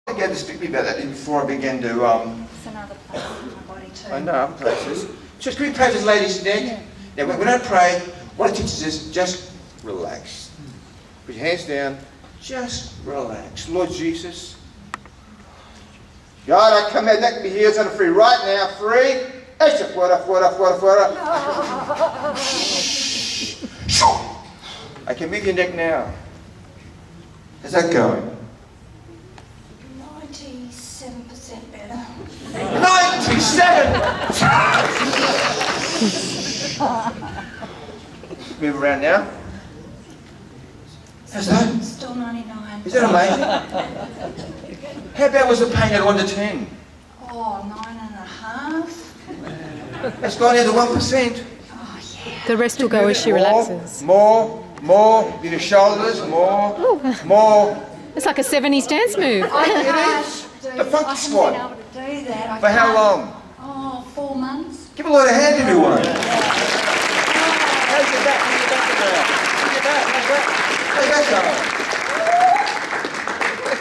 You had to speak to me about that before I began to. It's another place in my body too. I know other places. Just can we pray for this lady's neck? Yeah. Now, when I pray, what it teaches is just relax. Put your hands down. Just relax. Lord Jesus. God, I come out, that can be healed, set her free right now. Free. Fora. I can move your neck now. How's that going? 97% better. 97! Move around now. How's that? Still 99. Is that amazing? How bad was the pain at 1 to 10? Oh, 9.5. It's gone down to 1%. Oh, yeah. The rest will go as she relaxes. More. Do the shoulders, more. It's like a 70s dance move. I It can't is. do- The funky I squat. haven't been able to do that. I For how can't. long? Oh, 4 months. Give a lot of hand, everyone. How's your back? How's that going?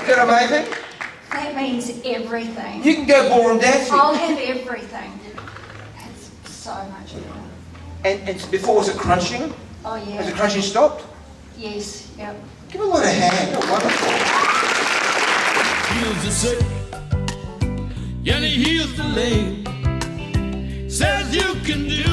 Is that amazing? That means everything. You can go ballroom dancing. I'll have everything. It's so much better. And before, was it crunching? Oh, Has the yeah. crunching stopped? Yes, yep. Give a lot of hand. Oh, wonderful. Heals the sick, and he heals the lame. Says you can do